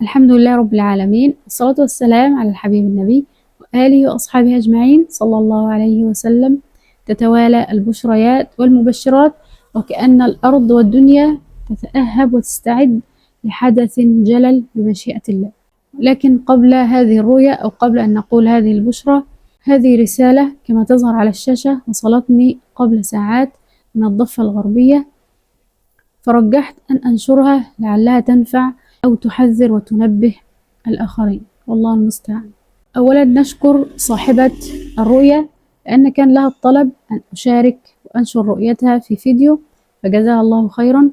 الحمد لله رب العالمين، والصلاة والسلام على الحبيب النبي وآله وأصحابه أجمعين صلى الله عليه وسلم. تتوالى البشريات والمبشرات وكأن الأرض والدنيا تتأهب وتستعد لحدث جلل بمشيئة الله. لكن قبل هذه الرؤيا أو قبل أن نقول هذه البشرى، هذه رسالة كما تظهر على الشاشة وصلتني قبل ساعات من الضفة الغربية، فرجحت أن أنشرها لعلها تنفع أو تحذر وتنبه الآخرين، والله المستعان. أولا نشكر صاحبة الرؤيا لأن كان لها الطلب أن أشارك وأنشر رؤيتها في فيديو، فجزاها الله خيرا.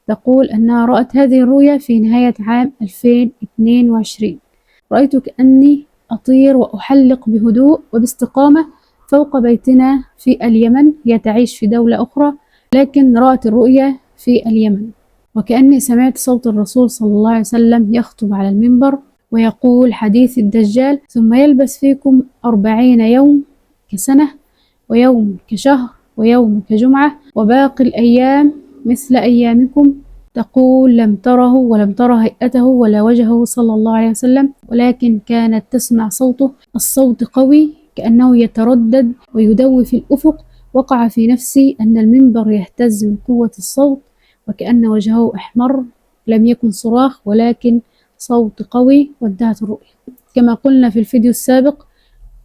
تقول أنها رأت هذه الرؤيا في نهاية عام 2022. رأيت كأني أطير وأحلق بهدوء وباستقامة فوق بيتنا في اليمن. هي تعيش في دولة أخرى لكن رأت الرؤيا في اليمن، وكأني سمعت صوت الرسول صلى الله عليه وسلم يخطب على المنبر ويقول: حديث الدجال ثم يلبس فيكم 40 يوم كسنة، ويوم كشهر، ويوم كجمعة، وباقي الأيام مثل أيامكم. تقول: لم تره ولم تر هيئته ولا وجهه صلى الله عليه وسلم، ولكن كانت تسمع صوته. الصوت قوي كأنه يتردد ويدوي في الأفق. وقع في نفسي أن المنبر يهتز من قوة الصوت، وكأن وجهه أحمر. لم يكن صراخ ولكن صوت قوي. وانتهت الرؤيا. كما قلنا في الفيديو السابق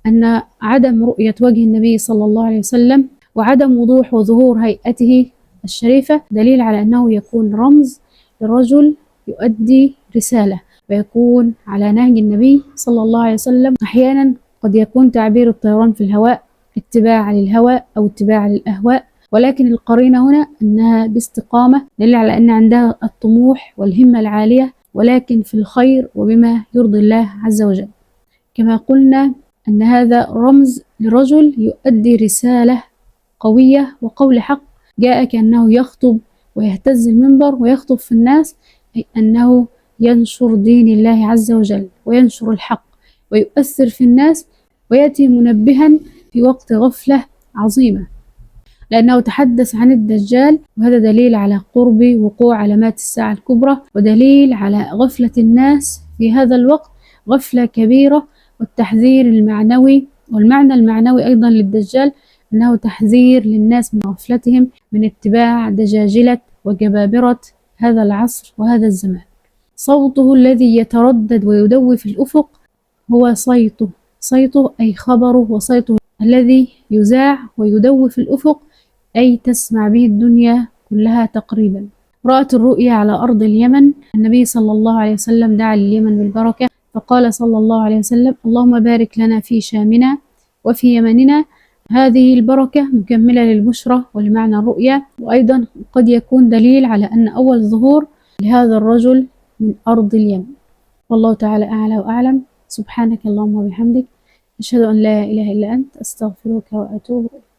أن عدم رؤية وجه النبي صلى الله عليه وسلم وعدم وضوح وظهور هيئته الشريفة دليل على أنه يكون رمز لرجل يؤدي رسالة، ويكون على نهج النبي صلى الله عليه وسلم. أحيانا قد يكون تعبير الطيران في الهواء اتباع للهوى أو اتباع للأهواء، ولكن القرينة هنا أنها باستقامة، دليل على أن عندها الطموح والهمة العالية، ولكن في الخير وبما يرضي الله عز وجل. كما قلنا أن هذا رمز لرجل يؤدي رسالة قوية وقول حق، جاء كأنه يخطب ويهتز المنبر ويخطب في الناس، أي أنه ينشر دين الله عز وجل وينشر الحق ويؤثر في الناس، ويأتي منبها في وقت غفلة عظيمة، لأنه تحدث عن الدجال، وهذا دليل على قرب وقوع علامات الساعة الكبرى، ودليل على غفلة الناس في هذا الوقت، غفلة كبيرة. والتحذير المعنوي والمعنى المعنوي أيضا للدجال أنه تحذير للناس من غفلتهم من اتباع دجاجلة وجبابرة هذا العصر وهذا الزمان. صوته الذي يتردد ويدوي في الأفق هو صيته أي خبره، وصيته الذي يذاع ويدوي في الأفق أي تسمع به الدنيا كلها تقريبا. رأت الرؤيا على أرض اليمن. النبي صلى الله عليه وسلم دعا لليمن بالبركة، فقال صلى الله عليه وسلم: اللهم بارك لنا في شامنا وفي يمننا. هذه البركة مكملة للبشرى ولمعنى الرؤيا، وأيضا قد يكون دليل على أن أول ظهور لهذا الرجل من أرض اليمن. والله تعالى أعلى وأعلم. سبحانك اللهم وبحمدك، أشهد أن لا إله إلا أنت، أستغفرك وأتوب إليك.